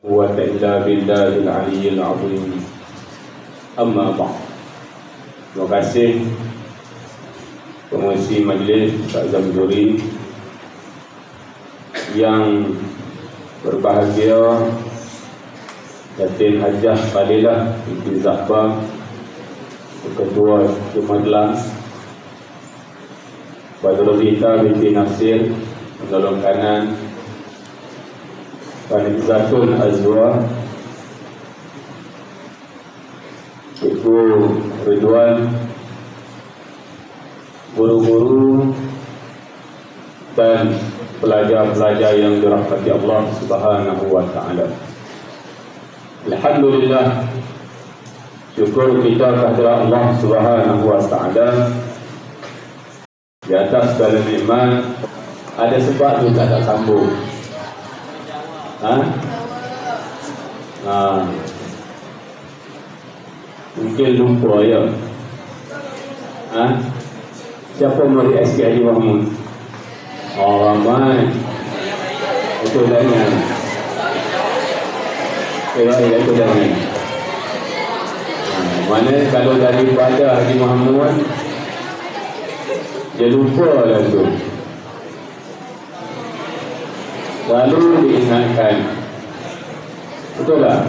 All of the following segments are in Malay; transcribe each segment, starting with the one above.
quwwata illa billahil aliyyil azim. Amma ba'd. Terima kasih pengurusi majlis Ustaz Zamzuri yang berbahagia, Datin Hajah Fadilah Binti Zahbah, Ketua Jumadlah, Badrulita Binti Nasir, penolong kanan, Panizatul Azwa, Ibu Ridwan, guru-guru dan pelajar-pelajar yang dirahmati Allah Subhanahu wa taala. Alhamdulillah, syukur kita kepada Allah Subhanahu wa taala di atas segala nikmat. Ada sebab tu tak sambung. Mungkin lupa ya. Siapa murid SK Haji Mahmud? Ramai. Itu dengan itu dengan mana kalau daripada Haji Mahmud dia lupa lah tu. Lalu diingatkan. Betul tak?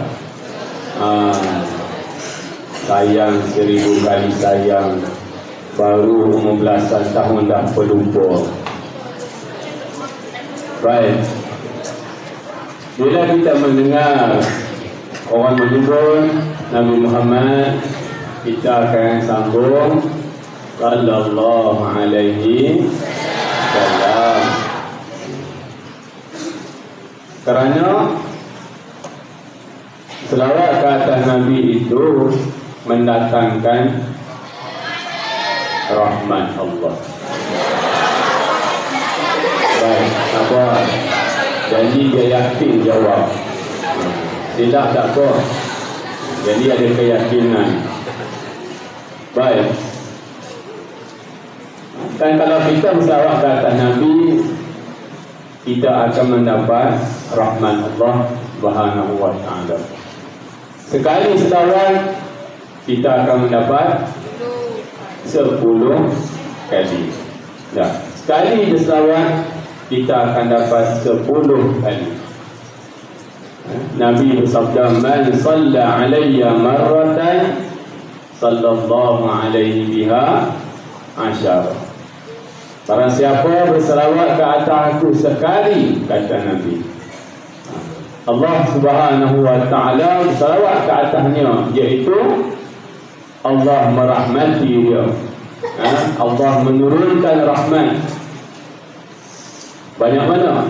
Sayang 1000 kali sayang, baru umur belasan tahun dah pelupa. Baik, bila kita mendengar orang menyebut Nabi Muhammad, kita akan sambung sallallahu alaihi wasallam. Kerana selawat ke atas Nabi itu mendatangkan rahmat Allah. Baik, apa? Jadi dia yakin jawab. Tidak tak apa. Jadi ada keyakinan. Baik. Dan kalau kita selawat ke atas Nabi, kita akan mendapat rahmat Allah Subhanahu wa taala. Sekali selawat kita akan mendapat 10 kali. Ya, sekali berselawat kita akan dapat 10 kali. Nabi bersabda, "Man shalla alayya marratan sallallahu alaihi biha asyara." Barang siapa berselawat ke atas aku sekali, kata Nabi, Allah Subhanahu wa taala berselawat ke atasnya, iaitu Allah merahmati dia. Allah menurunkan rahmat. Banyak mana?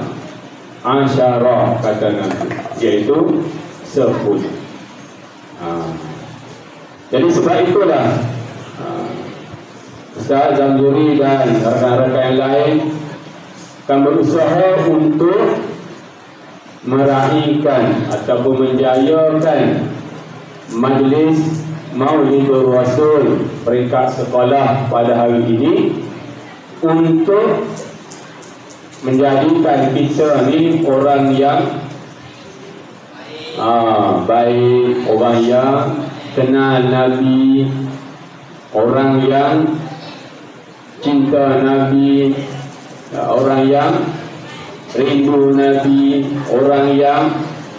Asyara, kata Nabi, iaitu 10. Jadi sebab itulah Ustaz Zamzuri dan rakan-rakan yang lain akan berusaha untuk meraihkan ataupun menjayakan majlis Maulidur Rasul peringkat sekolah pada hari ini, untuk menjadikan kita ni orang yang baik, orang yang kenal Nabi, orang yang cinta Nabi, orang yang rindu Nabi, orang yang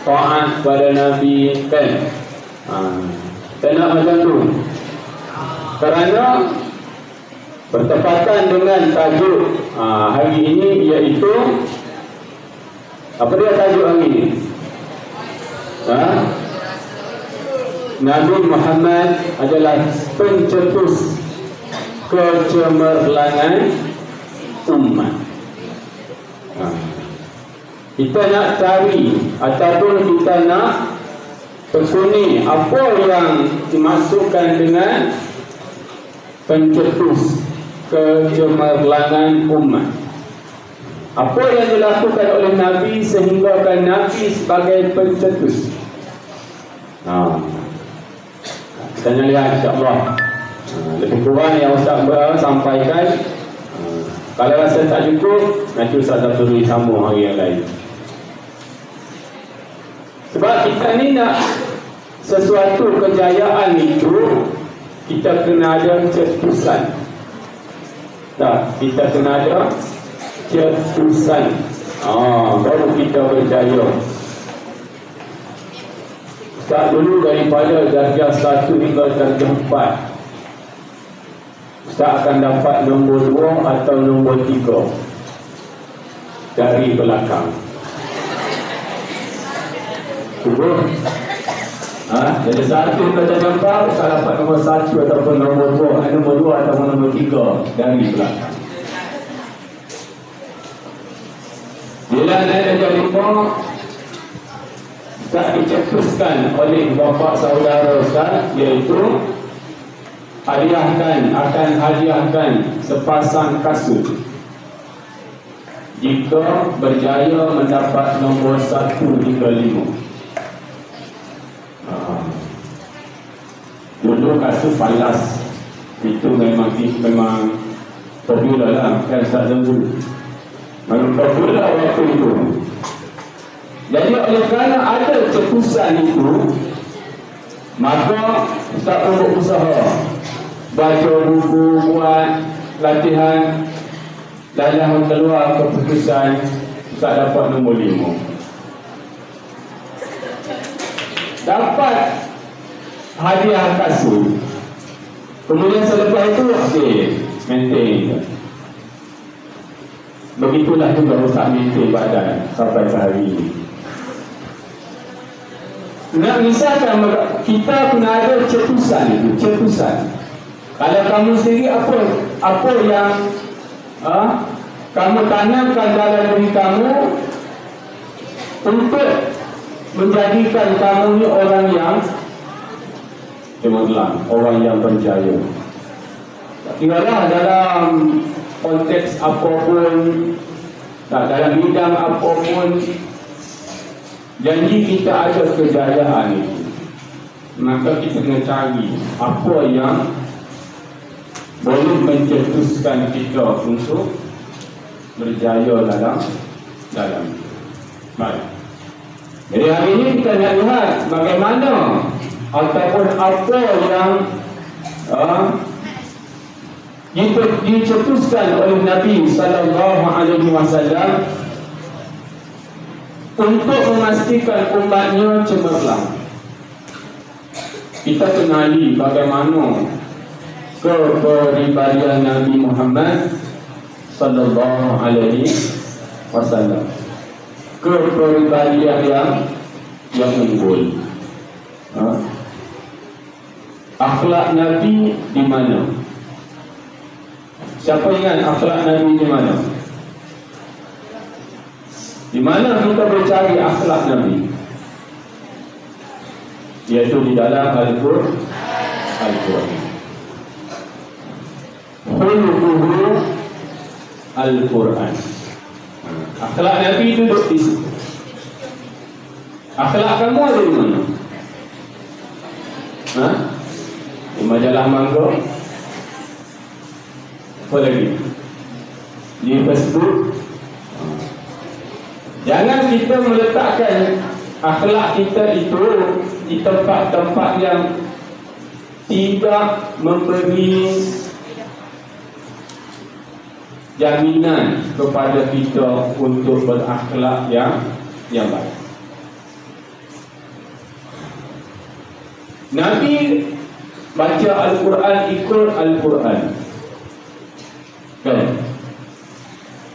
taat pada Nabi, kan? Tak nak macam tu. Kerana bertepatan dengan tajuk hari ini, iaitu apa dia tajuk hari ini? Nabi Muhammad adalah pencetus kecemerlangan umat. Kita nak cari ataupun kita nak tekuni apa yang dimasukkan dengan pencetus kecemerlangan umat. Apa yang dilakukan oleh Nabi sehinggakan Nabi sebagai pencetus. Kita nak lihat insya-Allah. Lebih kurang yang Ustaz sampaikan. Kalau rasa tak cukup, nanti Ustaz Zamzuri sambung hari yang lain. Sebab kita ni nak sesuatu kejayaan itu, kita kena ada cetusan. Kita kena ada cetusan. Baru kita berjaya. Ustaz dulu daripada darjah 1 hingga darjah 4, Ustaz akan dapat nombor 2 atau nombor 3 dari belakang. Jadi 1 hingga darjah 4, Ustaz dapat nombor 1 ataupun nombor 2, nombor 2 ataupun nombor 3 dari belakang. Bila naik darjah 5, Ustaz dicetuskan oleh bapa saudara Ustaz, iaitu akan hadiahkan sepasang kasut jika berjaya mendapat nombor 1 hingga 5. Dulu kasut palas itu memang popular lah, kan Ustaz dulu memang popular waktu itu. Jadi oleh kerana ada cetusan itu, maka Ustaz pun berusaha baca buku, buat latihan, dan dah keluar keputusan Ustaz dapat nombor 5. Dapat hadiah kasut. Kemudian selepas itu maintain. Begitulah juga Ustaz maintain badan sampai ke hari ini. Nak misalkan kita kena ada cetusan itu, cetusan. Kalau kamu sendiri apa yang kamu tanamkan dalam diri kamu untuk menjadikan kamu ni orang yang cemerlang, orang yang berjaya. Tinggallah dalam konteks apapun, dalam bidang apapun, janji kita ada kejayaan itu, maka kita kena cari apa yang boleh mencetuskan kita untuk berjaya dalam. Baik. Jadi hari ini kita nak lihat bagaimana ataupun apa yang dicetuskan oleh Nabi sallallahu alaihi wasallam untuk memastikan umatnya cemerlang. Kita kenali bagaimana kepribadian Nabi Muhammad sallallahu alaihi wasallam. Kepribadian yang unggul. Akhlak Nabi di mana? Siapa ingat akhlak Nabi di mana? Di mana kita bercari akhlak Nabi? Iaitu di dalam Al-Quran. Khuluquhu Al-Quran. Akhlak Nabi duduk di situ. Akhlak kamu ada di mana? Di majalah Mangga? Apa lagi? Di Facebook? Jangan kita meletakkan akhlak kita itu di tempat-tempat yang tidak memberi jaminan kepada kita untuk berakhlak yang baik. Nabi baca Al-Quran, ikut Al-Quran. Kan?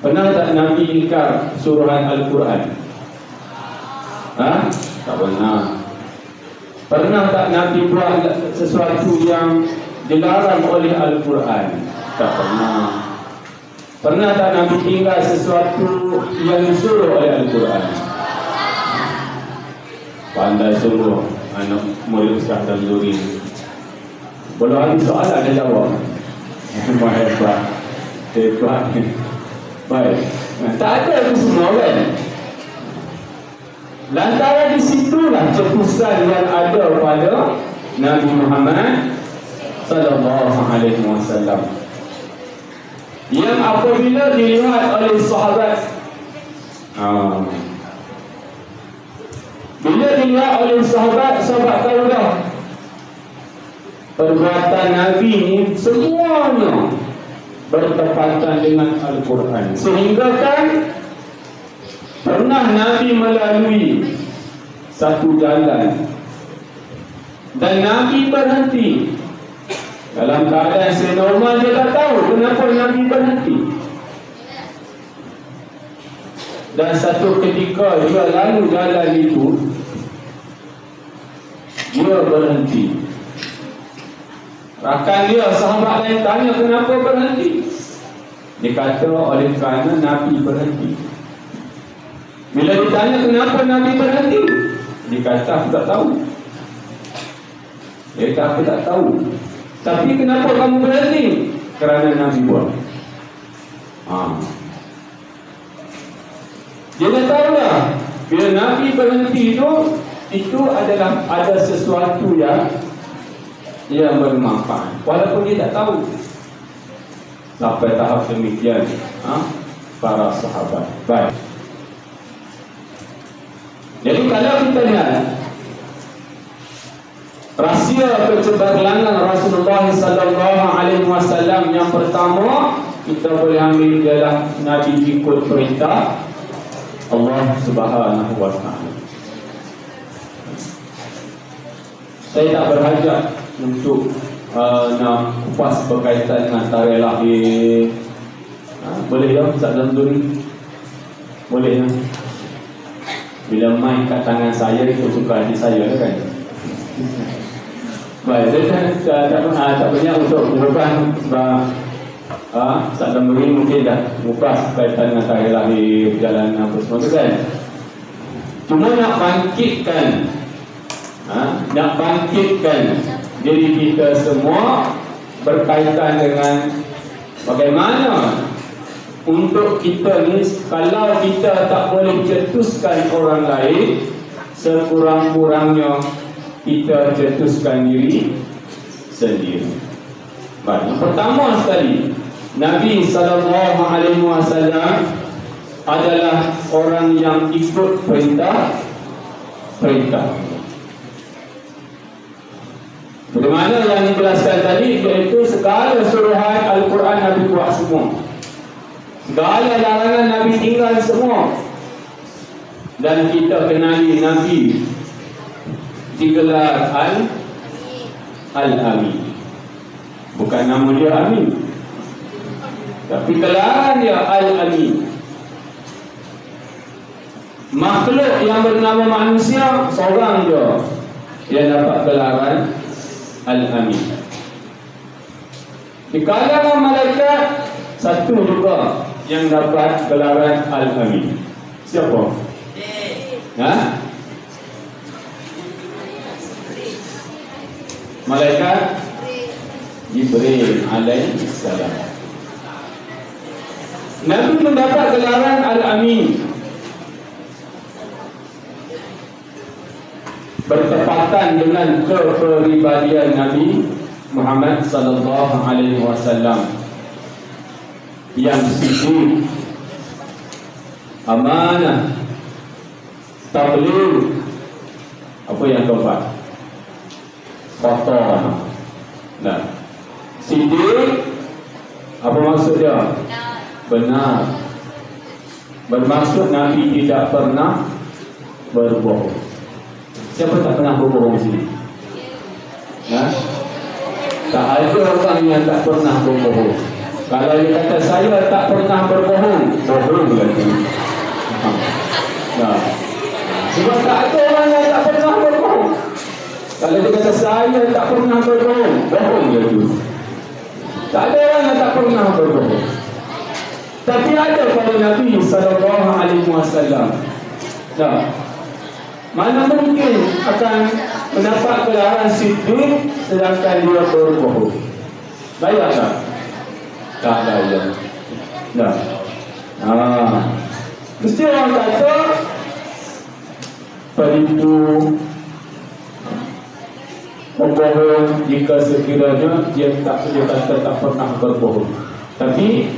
Pernah tak Nabi ingkar suruhan Al-Quran? Tak pernah. Pernah tak Nabi buat sesuatu yang dilarang oleh Al-Quran? Tak pernah. Pernah tak Nabi tinggal sesuatu yang disuruh oleh Al-Quran? Pandai sungguh anak murid Ustaz Tamzuri. Belum habis soalan dia jawab. Hebat. Baik. Tak ada itu semua kan? Lantaran di situlah cetusan yang ada pada Nabi Muhammad sallallahu alaihi wasallam. Yang apabila dilihat oleh sahabat, Bila dilihat oleh sahabat tahu dah perbuatan Nabi ni semuanya bertepatan dengan Al-Quran. Sehingga kan pernah Nabi melalui satu jalan dan Nabi berhenti. Dalam keadaan senormal dia tak tahu kenapa Nabi berhenti. Dan satu ketika dia lalu jalan itu, dia berhenti. Rakan dia, sahabat lain tanya kenapa berhenti. Dia kata oleh kerana Nabi berhenti. Bila ditanya kenapa Nabi berhenti, dia kata aku tak tahu. Dia kata aku tak tahu. Tapi kenapa kamu berhenti? Kerana Nabi buat. Dia dah tahu dah. Bila Nabi berhenti itu adalah ada sesuatu yang bermanfaat. Walaupun dia tak tahu. Sampai tahap demikian para sahabat. Baik. Jadi kalau kita lihat rahsia kecemerlangan Rasulullah sallallahu alaihi wasallam yang pertama, kita boleh ambil ialah Nabi ikut perintah Allah Subhanahu wa taala. Saya tak berhajat untuk nak kupas berkaitan dengan tarikh lahir. Boleh ya Ustaz Zamzuri? Boleh ya? Bila main kat tangan saya itu suka hati saya kan? Baik, saya tak banyak untuk bukan sebab Ustaz Zamzuri mungkin dah kupas berkaitan dengan tarikh lahir, perjalanan apa semua tu kan? Cuma nak bangkitkan diri kita semua berkaitan dengan bagaimana untuk kita ni, kalau kita tak boleh cetuskan orang lain, sekurang-kurangnya kita cetuskan diri sendiri. Baik, yang pertama sekali, Nabi SAW adalah orang yang ikut perintah. Bagaimana yang dijelaskan tadi, iaitu segala suruhan Al-Quran Nabi buat semua, segala larangan Nabi tinggal semua. Dan kita kenali Nabi digelar Al-Amin. Bukan nama dia Amin, tapi gelaran dia Al-Amin. Makhluk yang bernama manusia seorang je yang dapat gelaran Al-Amin. Di kalangan malaikat satu juga yang dapat gelaran Al-Amin. Siapa? Malaikat Jibril alaihi salam. Nabi mendapat gelaran Al-Amin bertepatan dengan kepribadian Nabi Muhammad sallallahu alaihi wasallam yang sujud, amanah, tabligh, apa yang keempat? Kotor. Nah, sidik, apa maksud dia? Benar. Bermaksud Nabi tidak pernah berbohong. Siapa tak pernah berbohong di sini? Tak ada orang yang tak pernah berbohong. Kalau dia kata saya tak pernah berbohong, bohong berarti. Sebab tak ada orang yang tak pernah berbohong. Kalau dia kata saya tak pernah berbohong, bohong berarti. Tak ada orang yang tak pernah berbohong. Tapi ada pada Nabi sallallahu alaihi wasallam. Mana mungkin akan mendapat gelaran siddiq sedangkan dia berbohong? Layak tak? Tak layak. Mesti orang kata penipu, berbohong jika sekiranya dia kata tak pernah berbohong. Tapi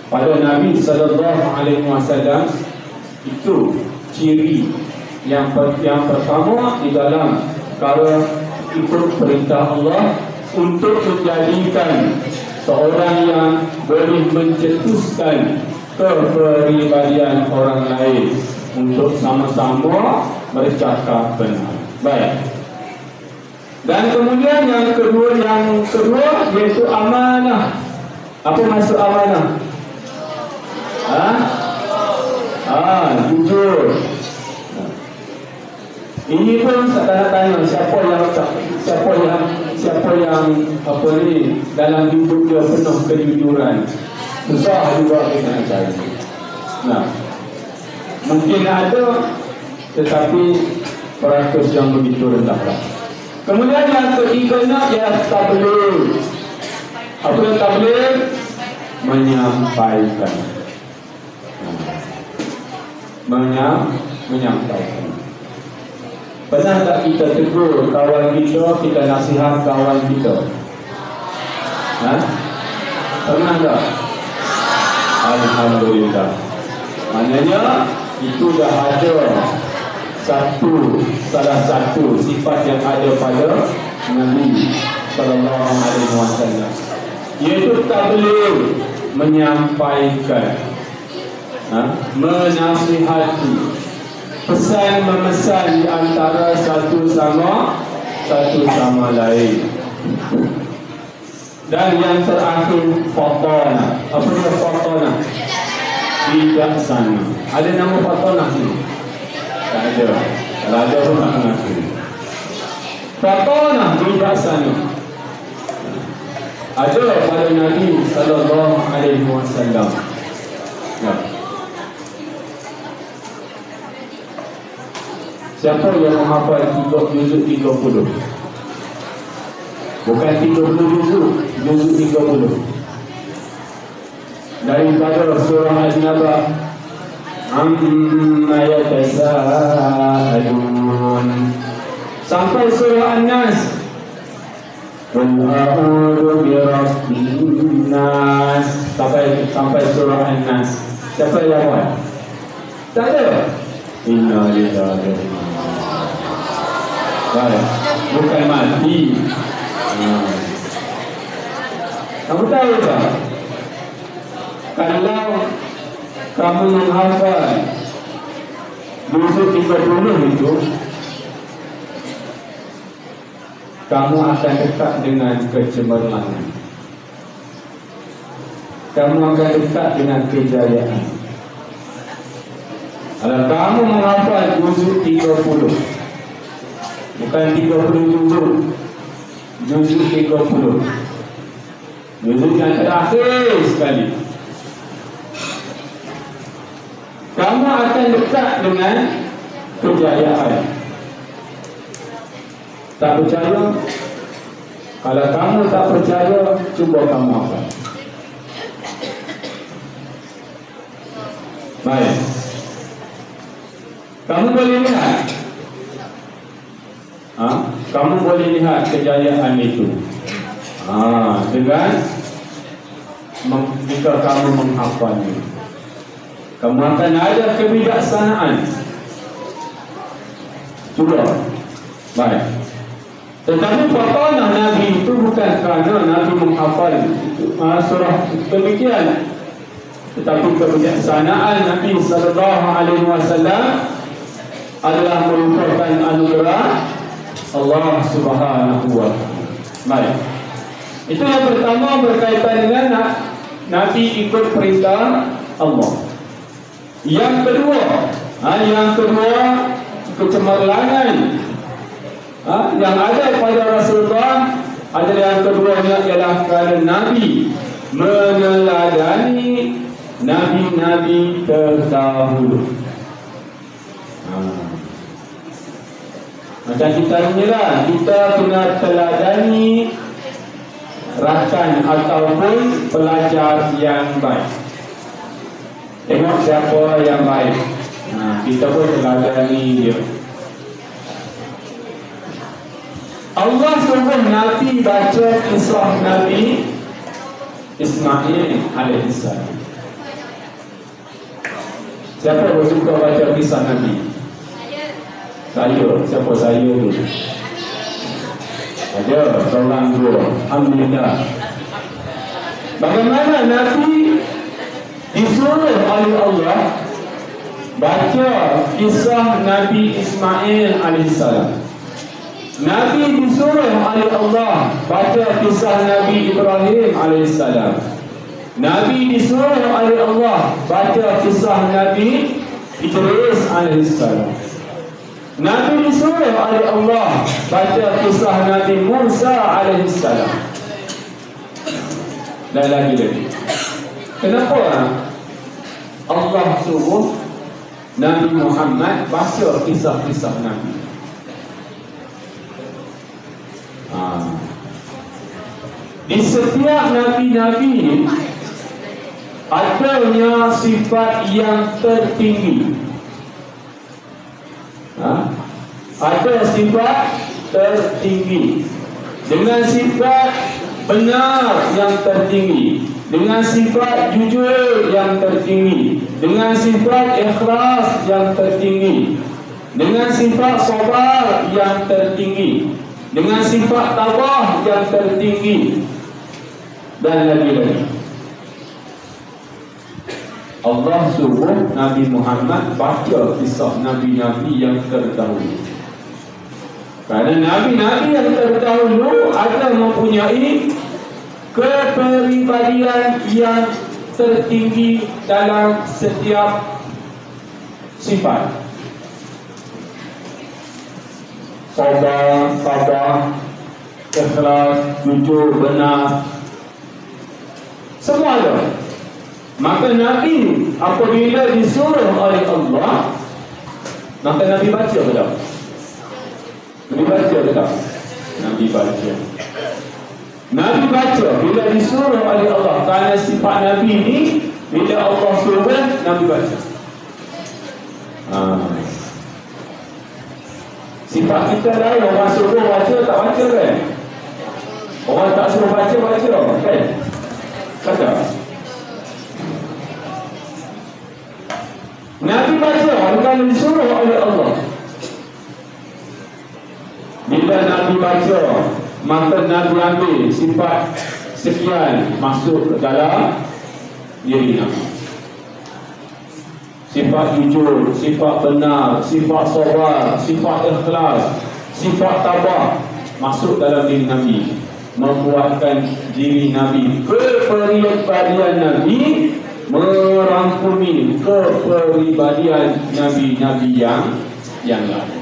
pada Nabi sallallahu alaihi wasallam itu ciri Yang pertama di dalam perkara ikut perintah Allah untuk menjadikan seorang yang boleh mencetuskan kepribadian orang lain untuk sama-sama bercakap benar. Baik. Dan kemudian yang kedua iaitu amanah. Apa maksud amanah? Jujur. Ini pun saya tanya siapa yang dalam hidup dia penuh kejujuran. Susah juga kita nak cari. Nah, mungkin ada, tetapi peratus yang begitu rendah. Kemudian yang ketiganya ialah tabligh. Apa yang tabligh? Menyampaikan. Menyampaikan. Pernah tak kita tegur kawan kita nasihat kawan kita? Pernah tak? Alhamdulillah. Maknanya itu dah ada salah satu sifat yang ada pada Nabi sallallahu alaihi wasallam, iaitu tabligh, menyampaikan, menasihati, pesan memesan di antara satu sama lain. Dan yang terakhir fatana. Apa dia fatana? Bijaksana. Ada nama fatana ni? Tak ada. Kalau ada pun tak mengaku. Fatana, bijaksana. Ada pada Nabi sallallahu alaihi wasallam. Ya. Siapa yang menghafal juzuk 30? Bukan 30 juzuk 30. Daripada surah An-Naba, amma yatasaalun, sampai surah An-Nas, qul a'udzu birabbin nas, sampai surah An-Nas. Siapa yang hafal? Tak ada. Inna lillahi wa inna ilaihi raji'un. Bukan mati. Kamu tahu tak? Kalau kamu menghafal juzuk 30 itu, kamu akan dekat dengan kecemerlangan. Kamu akan dekat dengan kejayaan. Kalau kamu menghafal juzuk 30, bukan 30 juzuk 30, juzuk yang terakhir sekali, kamu akan dekat dengan kejayaan. Tak percaya? Kalau kamu tak percaya, cuba kamu hafal. Baik. Kamu boleh lihat, kamu boleh lihat kejayaan itu dengan jika kamu menghafalnya. Kamu akan ada kebijaksanaan. Cuba. Baik. Tetapi fatanah Nabi itu bukan kerana Nabi menghafal surah demikian, tetapi kebijaksanaan Nabi sallallahu alaihi wasallam adalah merupakan anugerah Allah Subhanahu wa taala. Baik. Itu yang pertama berkaitan dengan Nabi ikut perintah Allah. Yang kedua kecemerlangan yang ada pada Rasulullah adalah, yang keduanya ialah kerana Nabi meneladani nabi-nabi terdahulu. Macam kita ni lah, kita kena teladani rakan ataupun pelajar yang baik. Tengok siapa yang baik, kita pun teladani dia. Allah suruh Nabi baca kisah Nabi Ismail alaihissalam. Siapa yang suka baca kisah Nabi? Saya, siapa saya tu? Ada seorang dua. Alhamdulillah. Bagaimana Nabi disuruh oleh Allah baca kisah Nabi Ismail alaihissalam. Nabi disuruh oleh Allah baca kisah Nabi Ibrahim alaihissalam. Nabi disuruh oleh Allah baca kisah Nabi Idris alaihissalam. Nabi disuruh oleh Allah baca kisah Nabi Musa alaihissalam. Dan lagi-lagi. Kenapa Allah suruh Nabi Muhammad baca kisah-kisah Nabi? Di setiap Nabi-Nabi adanya sifat yang tertinggi. Ada sifat tertinggi dengan sifat benar yang tertinggi, dengan sifat jujur yang tertinggi, dengan sifat ikhlas yang tertinggi, dengan sifat sabar yang tertinggi, dengan sifat tabah yang tertinggi, dan lagi-lagi. Allah suruh Nabi Muhammad baca kisah Nabi-Nabi yang terdahulu. Kerana Nabi-Nabi yang terdahulu ada mempunyai kepribadian yang tertinggi dalam setiap sifat. Sabar, tabah, ikhlas, jujur, benar, semua ada. Maka Nabi apabila disuruh oleh Allah, maka Nabi baca ke tak? Nabi baca ke tak? Nabi baca. Nabi baca bila disuruh oleh Allah. Kerana sifat Nabi ini, bila Allah suruh, Nabi baca. Sifat kita lain, orang suruh baca, tak baca kan? Orang tak suruh baca, baca kan? Kata Nabi baca bukan disuruh oleh Allah. Bila Nabi baca, maka Nabi ambil sifat sekian masuk ke dalam diri Nabi. Sifat jujur, sifat benar, sifat sabar, sifat ikhlas, sifat tabah masuk dalam diri Nabi, membuatkan diri Nabi, kepribadian Nabi merangkumi kepribadian Nabi-Nabi yang lain.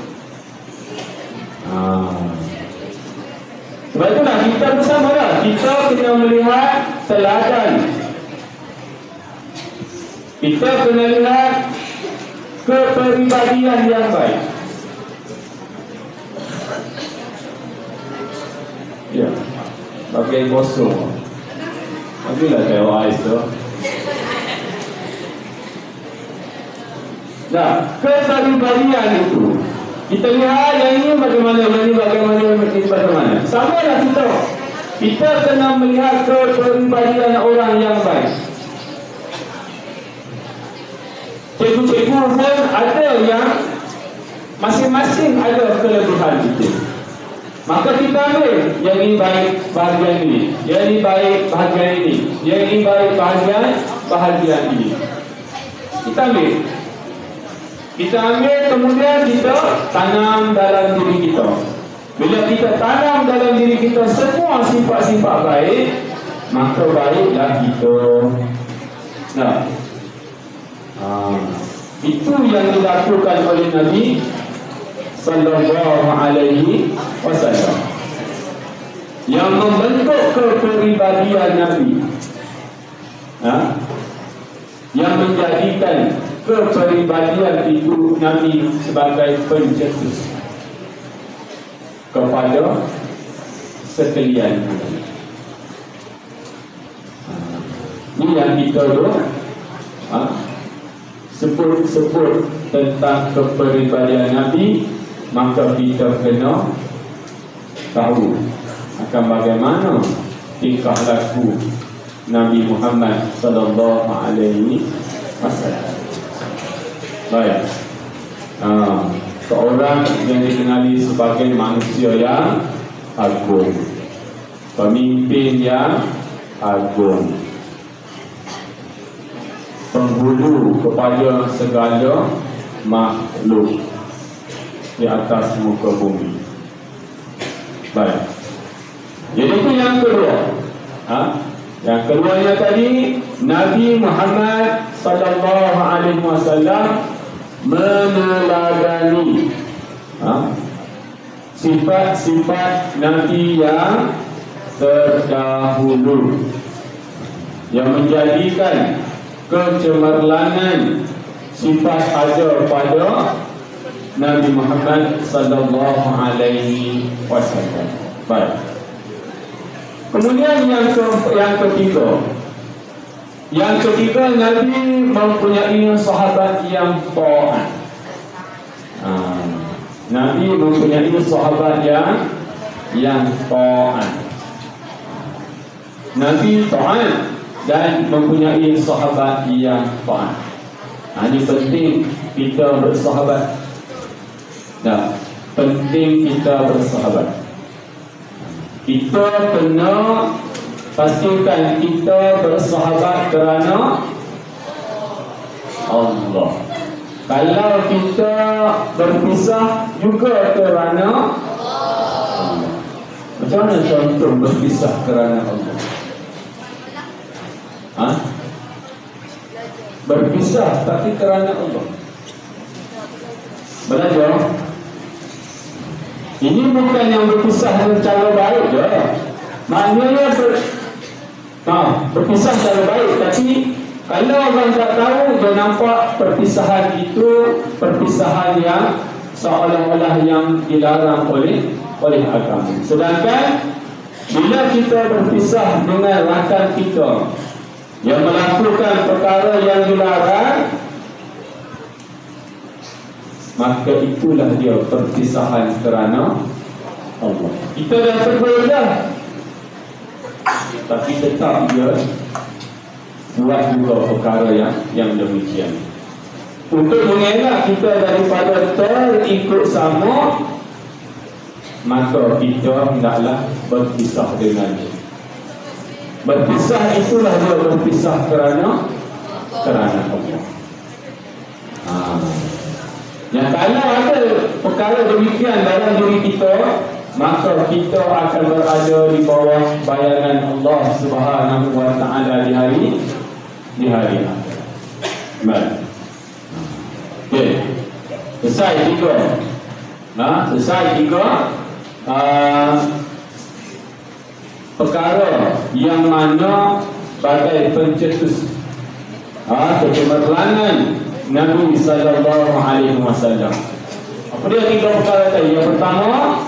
Sebab itulah kita bersama dah. Kita kena melihat teladan. Kita kena lihat kepribadian yang baik. Ya, bagian kosong. Bagilah tengok ais tu. Nah, kepribadian itu kita lihat yang ini bagaimana, yang ini bagaimana, yang ini bagaimana. Sama lah kita. Kita kena melihat kepribadian orang yang baik. Cikgu-cikgu pun ada yang masing-masing ada kelebihan kita. Maka kita ambil yang ini baik bahagian ini, yang ini baik bahagian ini, yang ini baik bahagian ini. Kita ambil. Kita ambil, kemudian kita tanam dalam diri kita. Bila kita tanam dalam diri kita semua sifat-sifat baik, maka baiklah kita. Nah, itu yang dilakukan oleh Nabi Sallallahu Alaihi Wasallam, yang membentuk kepribadian Nabi, yang menjadikan kepribadian itu Nabi sebagai pencetus kepada sekalian. Ini yang kita sebut tentang kepribadian Nabi. Maka kita kena tahu akan bagaimana tingkah laku Nabi Muhammad Sallallahu Alaihi Wasallam. Baik. seorang yang dikenali sebagai manusia yang agung, pemimpin yang agung, penghulu kepada segala makhluk di atas muka bumi. Baik. Jadi itu yang kedua. Yang keduanya tadi, Nabi Muhammad sallallahu alaihi wasallam meneladani sifat-sifat Nabi yang terdahulu, yang menjadikan kecemerlangan sifat ada pada Nabi Muhammad sallallahu alaihi wasallam. Baik. Kemudian yang ketiga, Nabi mempunyai sahabat yang taat. Nabi mempunyai sahabat yang taat. Nabi taat dan mempunyai sahabat yang taat. Ini penting kita bersahabat. Penting kita bersahabat. Kita kena pastikan kita bersahabat kerana Allah. Kalau kita berpisah juga kerana Allah. Macam mana contoh berpisah kerana Allah? Berpisah tapi kerana Allah. Belajar. Ini bukan yang berpisah dengan cara baik je. Maknanya berpisah cara baik. Tapi kalau orang tak tahu, dia nampak perpisahan itu perpisahan yang seolah-olah yang dilarang oleh agama. Sedangkan bila kita berpisah dengan rakan kita yang melakukan perkara yang dilarang, maka itulah dia perpisahan kerana Allah. Kita dah tegur dah, tapi tetap dia buat juga perkara yang demikian. Untuk mengelak kita daripada terikut sama, maka kita hendaklah berpisah dengannya. Berpisah itulah dia berpisah kerana Allah. Yang kalau ada perkara demikian dalam diri kita, maka kita akan berada di bawah bayangan Allah Subhanahu wa taala di hari akhir. Baik. Okey. Selesai tiga. Perkara yang mana bagai pencetus kecemerlangan Nabi sallallahu alaihi wasallam. Apa dia tiga perkara tadi? Yang pertama,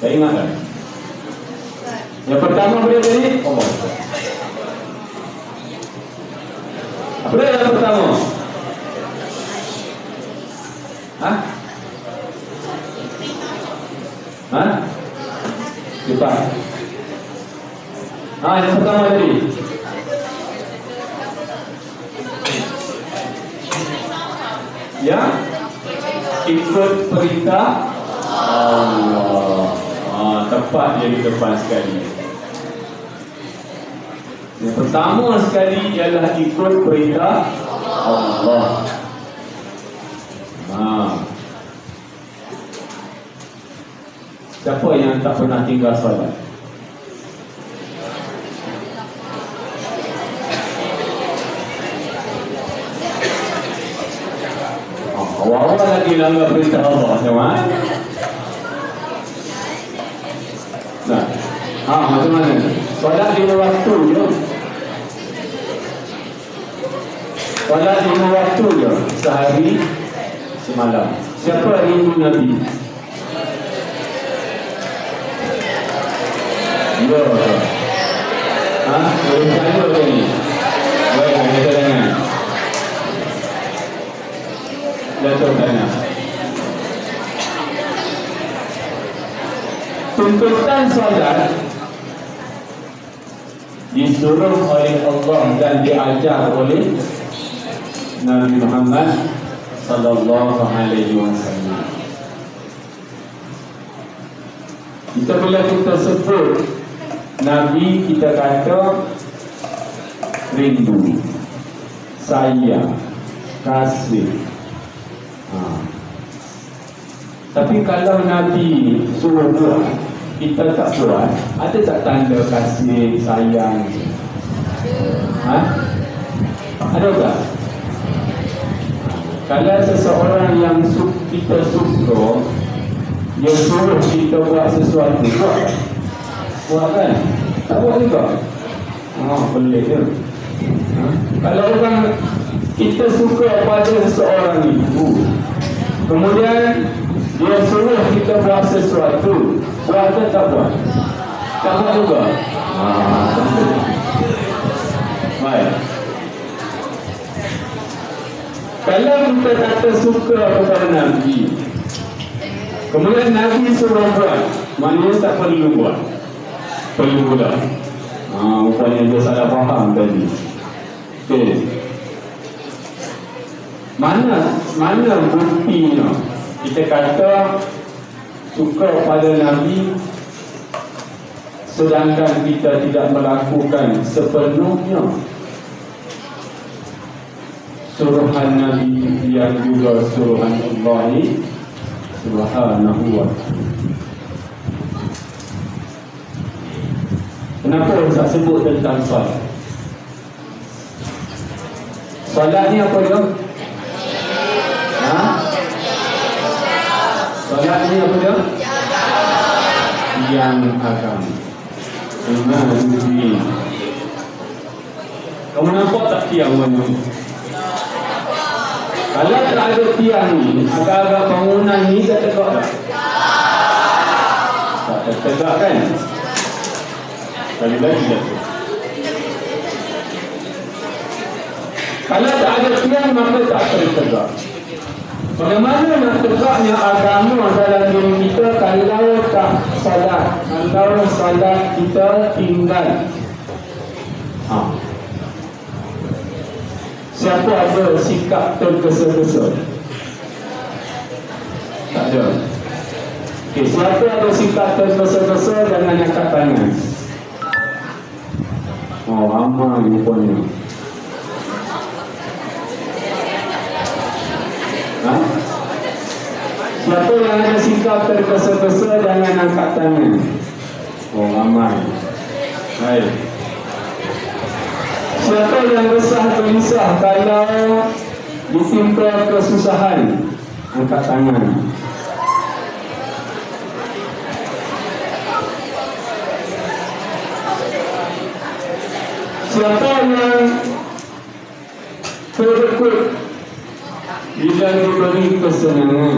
saya ingat tak? Yang pertama apa dia tadi? Apa dia yang pertama? Cepat. Yang pertama tadi. Ya, ikut perintah Allah. Tepat dia di depan sekali. Yang pertama sekali ialah ikut perintah Allah. Siapa yang tak pernah tinggal solat? Awal-awal lagi langgar perintah Allah. Macam mana? Macam mana? Solat 5 waktu je. Solat 5 waktu je. Sehari semalam. Siapa rindu Nabi? Ya. Boleh tanya ke ni? Boleh, kita dengar. Jatuh tanya. Tuntutan solat disuruh oleh Allah dan diajar oleh Nabi Muhammad sallallahu alaihi wasallam. Kita bila kita sebut Nabi, kita kata rindu, sayang, kasih. Tapi kalau Nabi suruh buat, kita tak buat, ada tak tanda kasih, sayang? Ada tak? Kalau seseorang yang kita suka, dia suruh kita buat sesuatu, buat kan? Tak buat juga? Pelik je. Kalau orang kita suka pada seseorang itu, kemudian dia suruh kita buat sesuatu, buat atau tak buat? Tak buat juga? Baik. Kalau kita kata suka kepada Nabi, kemudian Nabi suruh buat, maknanya tak perlu buat. Perlu pula. Rupanya dia salah faham tadi. Okey. Mana buktinya kita kata suka pada Nabi sedangkan kita tidak melakukan sepenuhnya suruhan Nabi yang juga suruhan Allah Subhanahu wa ta'ala. Kenapa saya sebut tentang solat? Solat ni apa dia? Solat ni apa dia? Yang agama. Iman. Kamu nampak tak tiang mana? Kalau tak ada tiang ni, agak-agak bangunan ni tak tegak tak? Tak tegak kan? Sekali lagi tak? Kalau tak ada tiang, maka tak tertegak. Bagaimana nak tegaknya agama dalam diri kita kalau tak salat, kalau salat kita tinggal? Siapa ada sikap tergesa-gesa? Tak ada. Okay, siapa ada sikap tergesa-gesa, jangan angkat tangan. Ramai rupanya. Siapa yang ada sikap tergesa-gesa, jangan angkat tangan. Ramai. Baik. Siapa yang resah gelisah kalau ditimpa kesusahan, angkat tangan. Siapa yang terkekut bila diberi kesenangan?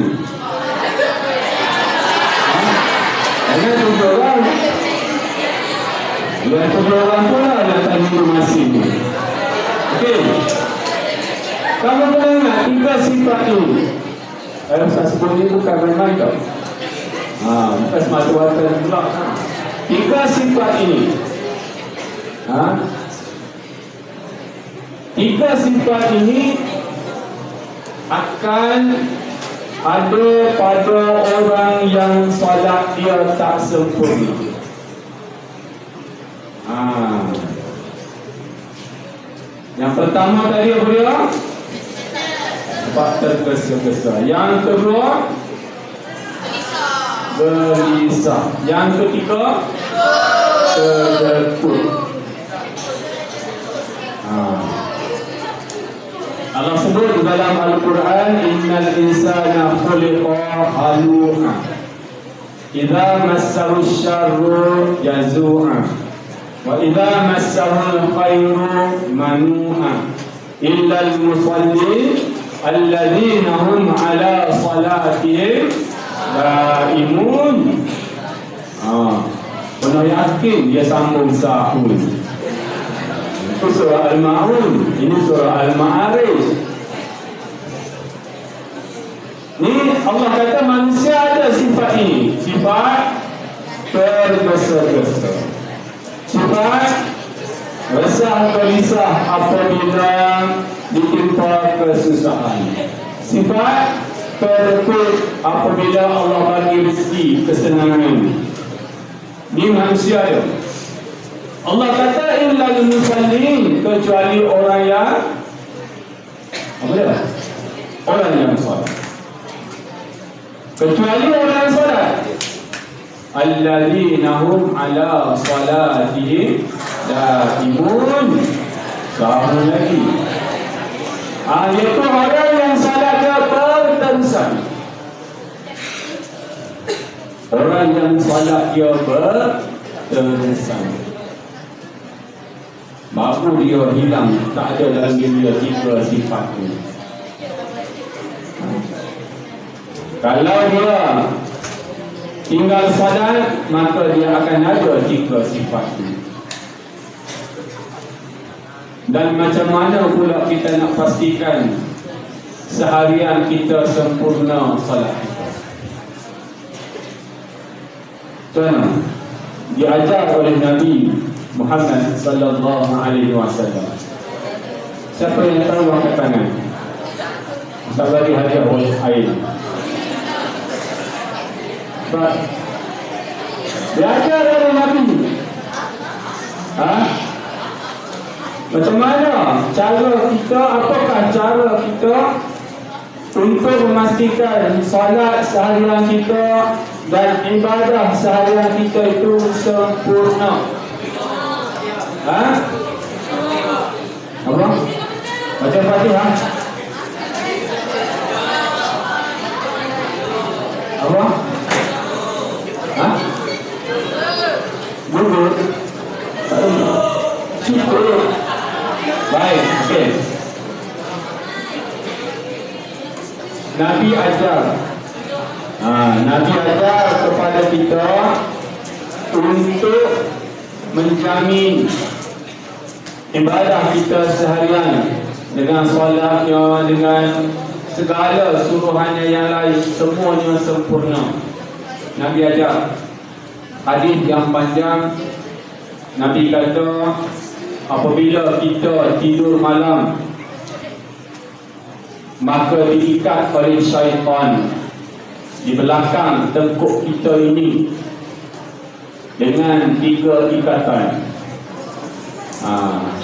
Jangan tujuh orang. Yang tujuh orang pula yang tak informasi ni. Okey. Kamu boleh ingat tiga sifat ini. Saya sebut ini bukan main-main tau. Bukan semata-mata pula. Tiga sifat ini. Tiga sifat ini akan ada pada orang yang solat dia tak sempurna. Yang pertama tadi apa dia? Sebab tergesa-gesa. Yang kedua, gelisah. Yang ketiga, terkekut. Allah sebut dalam Al-Quran, innal insana khuliqa halu'a idza massahu syarru jazu'a wa idza massahu khairu manu'a illa al-musallin alladhina hum ala salatihim daimun. Penuh yakin dia sambung sahur. Itu surah Al-Ma'un, ini surah Al-Ma'arij. Ini Allah kata manusia ada sifat ini, sifat tergesa-gesa, sifat resah gelisah apabila ditimpa kesusahan, sifat terkut apabila Allah bagi rezeki, kesenangan. Ni manusia dia. Allah kata illal musallin, kecuali orang yang apa dia? Orang yang solat. Kecuali orang yang solat. Alladzina hum ala salatihim daimun. Sama lagi. Iaitu orang yang salat dia berterusan. Orang yang salat dia berterusan. Baru dia hilang, tak ada dalam diri dia tiga sifat itu. Kalau dia tinggal salat, maka dia akan ada tiga sifat itu. Dan macam mana pula kita nak pastikan seharian kita sempurna salat kita? Tuan, diajar oleh Nabi Muhammad sallallahu alaihi wasallam. Siapa yang tahu angkat tangan? Tak bagi hadiah oleh air. Baik. Diajar oleh Nabi. Macam mana cara kita, apakah cara kita untuk memastikan salat seharian kita dan ibadah seharian kita itu sempurna? Apa? Baca Fatihah. Apa? Gugur. Syukur. Baik, okey. Nabi ajar. Nabi ajar kepada kita untuk menjamin ibadah kita seharian dengan solatnya, dengan segala suruhannya yang lain, semuanya sempurna. Nabi ajar. Hadis yang panjang, Nabi kata, apabila kita tidur malam, maka diikat oleh syaitan di belakang tengkuk kita ini dengan 3 ikatan.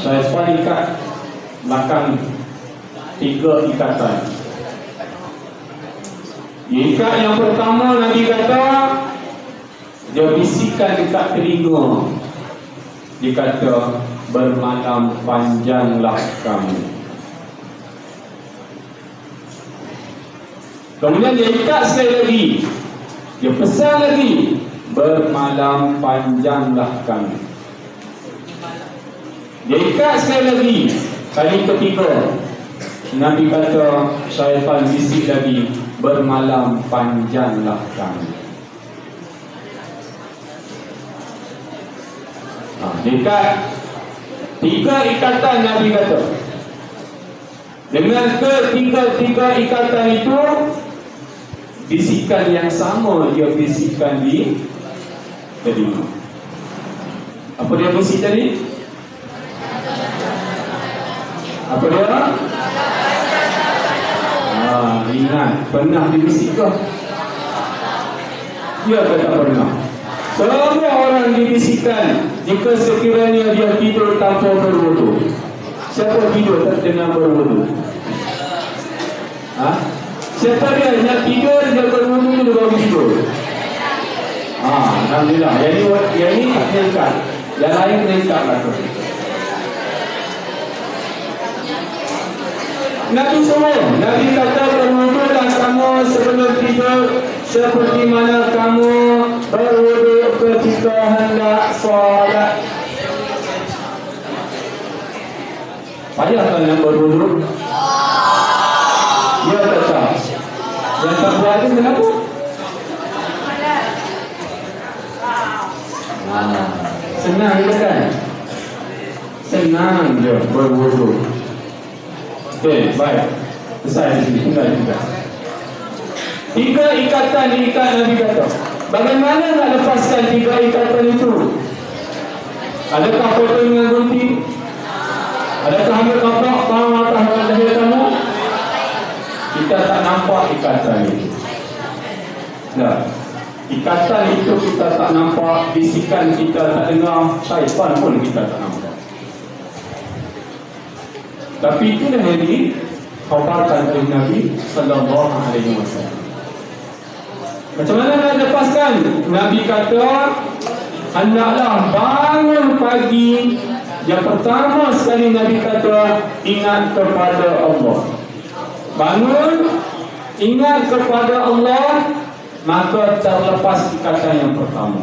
Syaitan ikat belakang 3 ikatan. Ikat yang pertama, Nabi kata, dia bisikan dekat telinga. Dia kata, bermalam panjanglah kamu. Kemudian dia ikat sekali lagi. Dia pesan lagi, bermalam panjanglah kamu. Dia ikat sekali lagi. Kali ketiga, Nabi kata, syaitan bisik lagi, bermalam panjanglah kamu. Dekat 3 ikatan Nabi kata. Dengan ketiga ikatan itu, bisikan yang sama dia bisikan di telinga. Apa dia bisik tadi? Apa dia? Ingat, pernah dibisik ke? Dia kata pernah. Semua orang dibisikkan jika sekiranya dia tidur tanpa berwudu. Siapa tidur tak dengan berwudu? Siapa dia yang tidur dia berwudu dia baru tidur? Alhamdulillah. Yang ni tak terangkat. Yang lain terangkat lah tu. Nabi semua, Nabi kata berwudulah kamu sebelum tidur, seperti mana kamu berwudu ketika hendak solat. Payah kan yang berwudu? Ya kata. Yang tak buat itu kenapa? Senang je kan? Senang je berwudu. Okey, baik. Selesai di sini, tinggal juga. 3 ikatan diikat Nabi kata. Bagaimana nak lepaskan 3 ikatan itu? Adakah potong dengan gunting? Adakah ambil kapak atas leher kamu? kita tak nampak ikatan itu. Nah, ikatan itu kita tak nampak, bisikan kita tak dengar, syaitan pun kita tak nampak. Tapi itulah yang dikhabarkan oleh Nabi sallallahu alaihi wasallam. Macam mana nak lepaskan? Nabi kata, hendaklah bangun pagi. Yang pertama sekali Nabi kata, ingat kepada Allah. Bangun, ingat kepada Allah, maka terlepas ikatan yang pertama.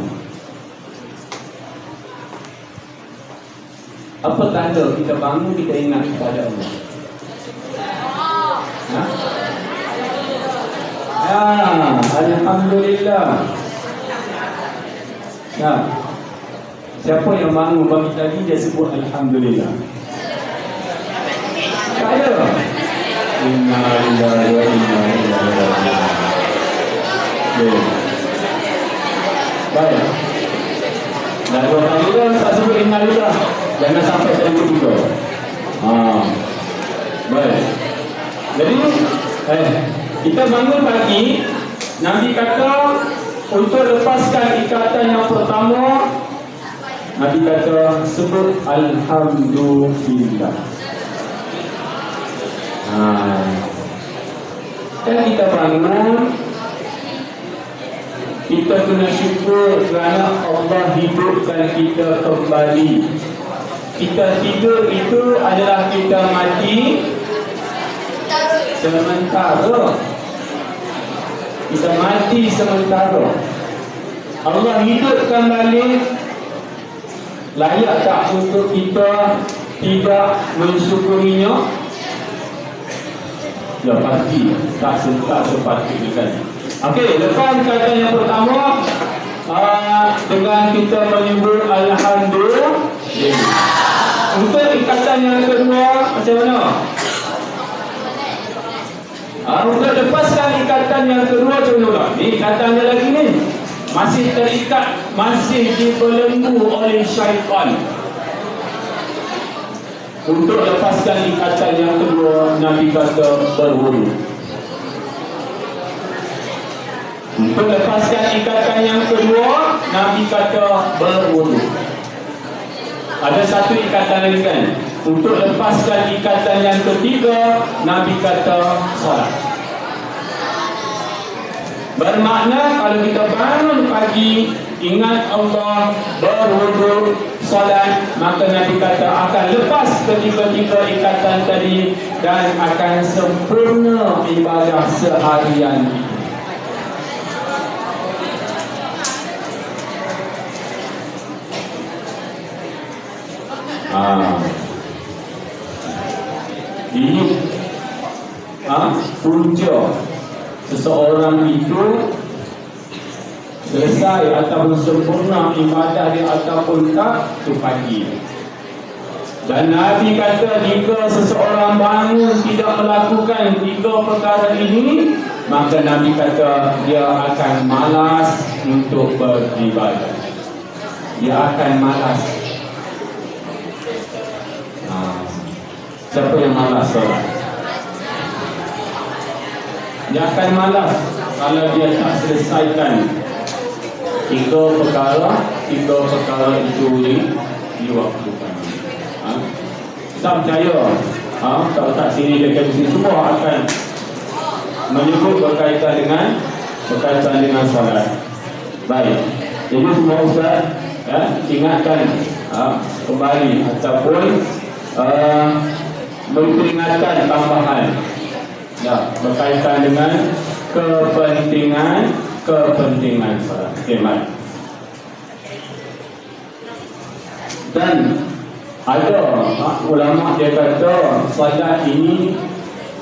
Apa tanda kita bangun, kita ingat kepada Allah? Alhamdulillah. Siapa yang bangun pagi tadi dia sebut Alhamdulillah? Tak ada. Inna lillahi wa inna ilaihi raji'un. Baik. Dan Alhamdulillah tak sebut Inna lillahi. Jangan sampai saya ikut juga. Baik. Jadi kita bangun pagi, Nabi kata untuk lepaskan ikatan yang pertama, Nabi kata sebut Alhamdulillah. Dan kita bangun, kita kena syukur kerana Allah hidupkan kita kembali. Kita tidur itu adalah kita mati sementara. Kita mati sementara. Allah hidupkan balik. Layak tak untuk kita tidak mensyukurinya? Ya pasti. Tak sepatutnya. Okey, lepas kata yang pertama, dengan kita menyebut Alhamdulillah. Untuk ikatan yang kedua, macam mana? Untuk lepaskan ikatan yang kedua, macam mana? Ni ikatannya lagi ni, masih terikat, masih dibelenggu oleh syaitan. Untuk lepaskan ikatan yang kedua, Nabi kata berwudu. Untuk lepaskan ikatan yang kedua, Nabi kata berwudu. Ada satu ikatan lagi kan? Untuk lepaskan ikatan yang ketiga, Nabi kata solat. Bermakna kalau kita bangun pagi, ingat Allah, berwudu, solat, maka Nabi kata akan lepas ketiga-tiga ikatan tadi dan akan sempurna ibadah seharian itu. Ini punca seseorang itu selesai ataupun sempurna ibadah dia ataupun tak, itu pagi. Dan Nabi kata jika seseorang bangun tidak melakukan tiga perkara ini, maka Nabi kata dia akan malas untuk beribadah. Dia akan malas. Siapa yang malas solat? Dia akan malas kalau dia tak selesaikan tiga perkara itu diwaktukan. Tak percaya? Tak sini dekat sini semua akan menyebut berkaitan dengan solat. Baik. Jadi semua ustaz ingatkan kembali ataupun memperingatkan tambahan berkaitan dengan kepentingan solat. Mari. Dan ada ulama dia kata solat ini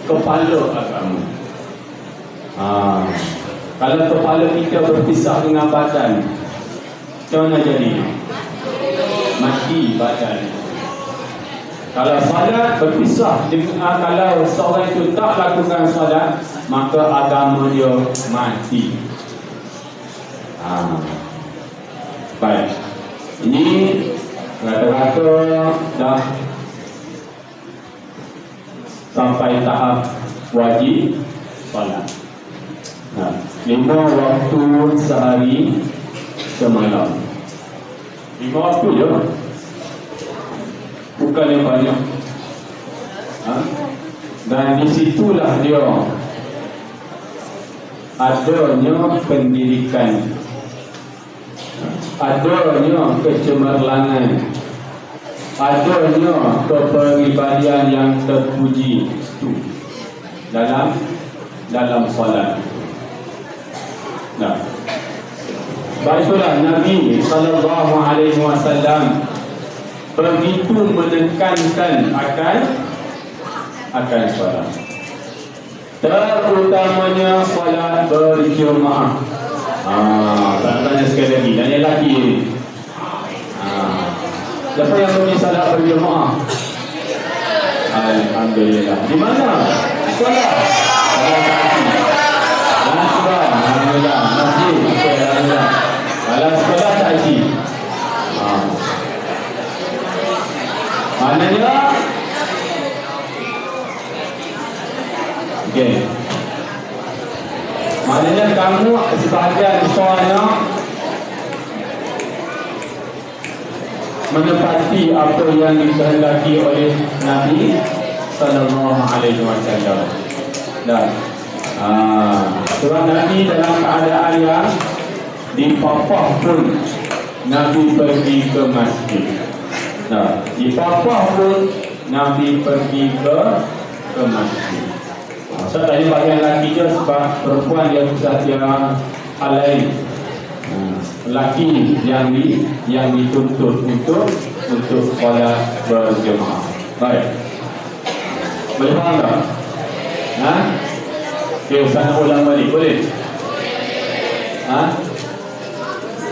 kepala agama. Kalau kepala kita berpisah dengan badan, macam mana jadi? Mati badan. Kalau salat berpisah dengan, kalau seorang itu tak lakukan salat, maka agama dia mati. Baik. Ini rata-rata dah sampai tahap wajib. salat. 5 waktu sehari semalam. 5 waktu je, bukan yang banyak. Dan disitulah dia adanya pendidikan, adanya kecemerlangan, adanya kepribadian yang terpuji itu dalam solat. Nah, baiklah, Nabi sallallahu alaihi wasallam begitu menekankan akan solat, terutamanya solat berjemaah. Tanya sekali lagi, dan yang lelaki ni, siapa yang pergi solat berjemaah? Alhamdulillah. Di mana? Sekolah. Alhamdulillah. Masjid. Alhamdulillah. Kalau sekolah tak haji. Maknanya okey. Maknanya kamu sebahagian soalnya menepati apa yang dikehendaki oleh Nabi sallallahu alaihi wasallam. Dan sebab Nabi dalam keadaan yang dipapah pun Nabi pergi ke masjid. Dipapah pun Nabi pergi ke masjid. Saya tadi bagian lelaki je, sebab perempuan dia susah dia hal lain. Lelaki yang dituntut untuk solat berjemaah. Baik, boleh faham tak? Okay, sana ulang balik, boleh?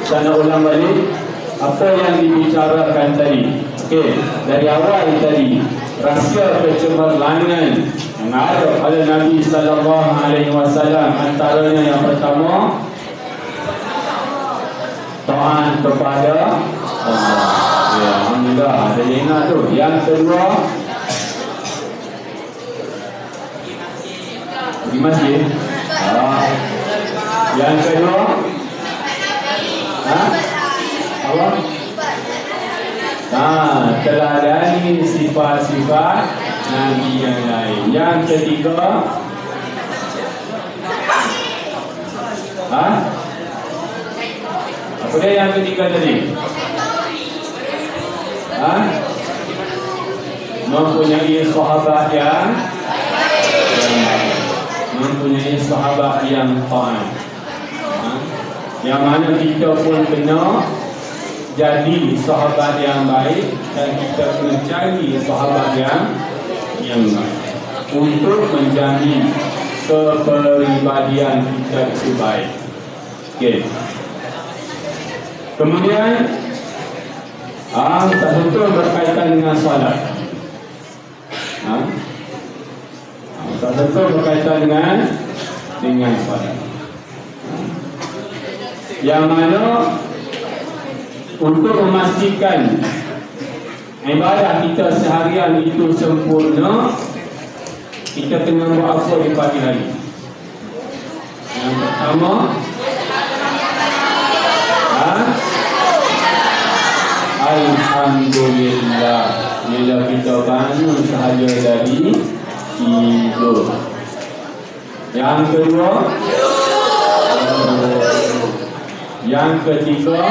Sana ulang balik apa yang dibicarakan tadi. Okey, dari awal tadi, rahsia kecemerlangan yang ada pada Nabi sallallahu alaihi wasallam, antaranya yang pertama, taat kepada Allah. Ya, alhamdulillah, ada yang ingat tu. Yang kedua, pergi masjid. Yang kedua, apa? Teladani sifat-sifat Nabi yang lain. Yang ketiga, apa dia yang ketiga tadi? Mempunyai sahabat yang mempunyai sahabat yang taat. Yang mana kita pun kena jadi sahabat yang baik, dan kita kena cari sahabat yang baik untuk menjamin kepribadian kita itu baik. Okey. Kemudian tak betul berkaitan dengan solat. Tak betul berkaitan dengan solat. Yang mana untuk memastikan ibadah kita seharian itu sempurna, kita kena buat apa di pagi hari? Yang pertama, alhamdulillah, bila kita bangun sahaja dari tidur. Yang kedua, yang ketiga,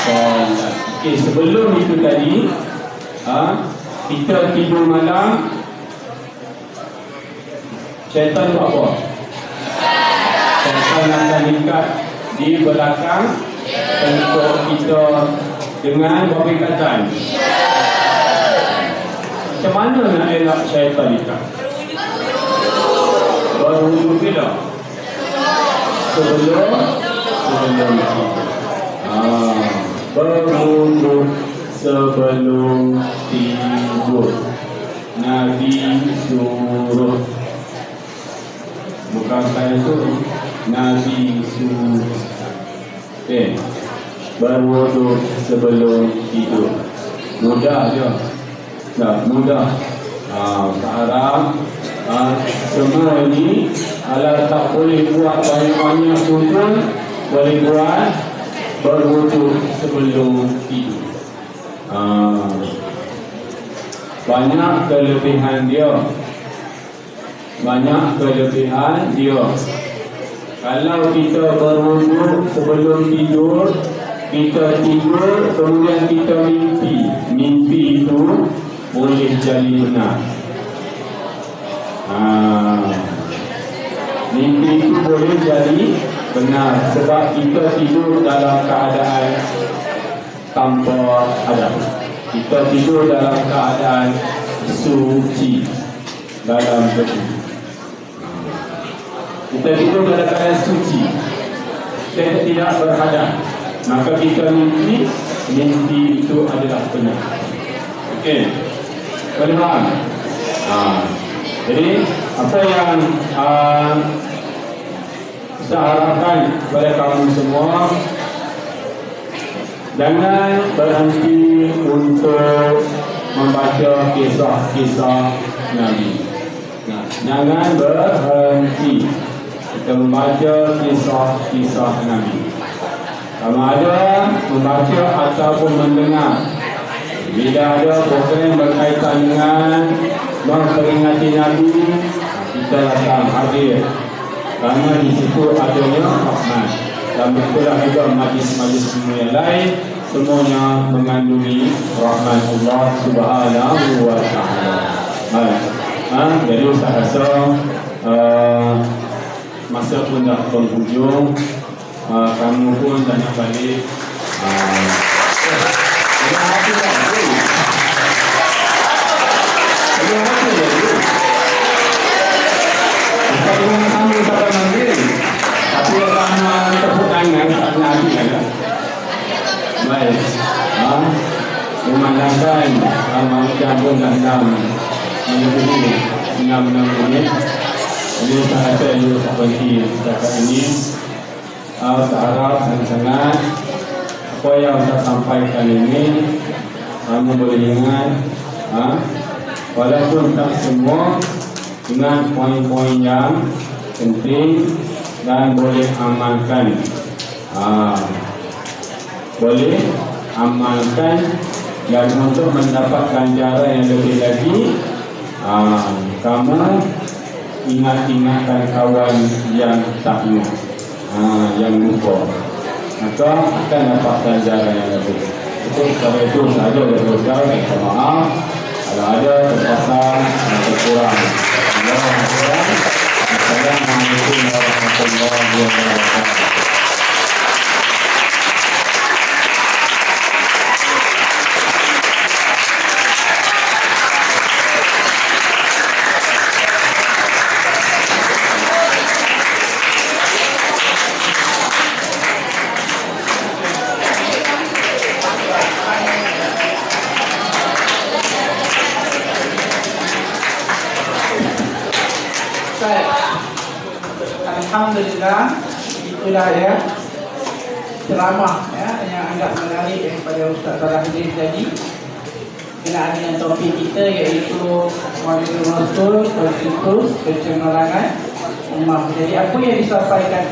solat. Okey, sebelum itu tadi, kita tidur malam, syaitan buat apa? Syaitan akan dekat di belakang untuk kita dengan berikatan. Macam mana nak elak syaitan dekat? Berwudu bila? Sebelum berwudu sebelum tidur. Nabi suruh, bukan saya suruh, Nabi suruh. Berwudu sebelum tidur. Mudah je. Tak mudah. Sekarang Semua ini kalau tak boleh buat banyak-banyak pun boleh buat berwuduk sebelum tidur. Banyak kelebihan dia. Banyak kelebihan dia. Kalau kita berwuduk sebelum tidur, kita tidur kemudian kita mimpi. Mimpi itu boleh jadi benar. Mimpi itu boleh jadi benar sebab kita tidur dalam keadaan tanpa adab. Kita tidur dalam keadaan suci dalam tubuh. Kita tidur dalam keadaan suci, kita tidak berhadap. Maka kita mimpi itu adalah benar. Okey, boleh faham? Jadi apa yang saya harapkan kepada kamu semua, jangan berhenti untuk membaca kisah-kisah Nabi. Jangan berhenti kita membaca kisah-kisah Nabi. Kalau ada membaca ataupun mendengar, bila ada program berkaitan dengan memperingati Nabi, kita akan hadir. Kerana di situ adanya rahmat. Dan betulah juga majlis-majlis semua yang lain, semuanya mengandungi rahmat Allah Subhanahu wa Ta'ala. Jadi saya rasa masa pun dah penghujung. Kamu pun dah nak balik. Terima kasih lagi. Terima kasih lagi. Bukan dengan kamu sampai nanti, tapi sama tepuk tangan tak nanti ada. Baik. Memandangkan jam pun dah 6 menit. Jadi saya rasa itu seperti setakat ini. Saya harap sangat-sangat apa yang saya sampaikan ini kamu boleh ingat, walaupun tak semua, ingat poin-poin yang penting dan boleh amalkan. Boleh amalkan dan untuk mendapat ganjaran yang lebih lagi, kamu ingat-ingatkan kawan yang tak ingat, yang lupa, maka akan dapat ganjaran yang lebih. Sebab itu sahaja dari saya. Minta maaf kalau ada terpaksa atau kurang. Assalamualaikum warahmatullahi wabarakatuh. Alhamdulillah, itulah ya ceramah yang agak menarik daripada Ustaz Salahuddin tadi berkenaan dengan topik kita, iaitu Maulid Rasul, konsensus, kecemerlangan ummah. Jadi apa yang disampaikan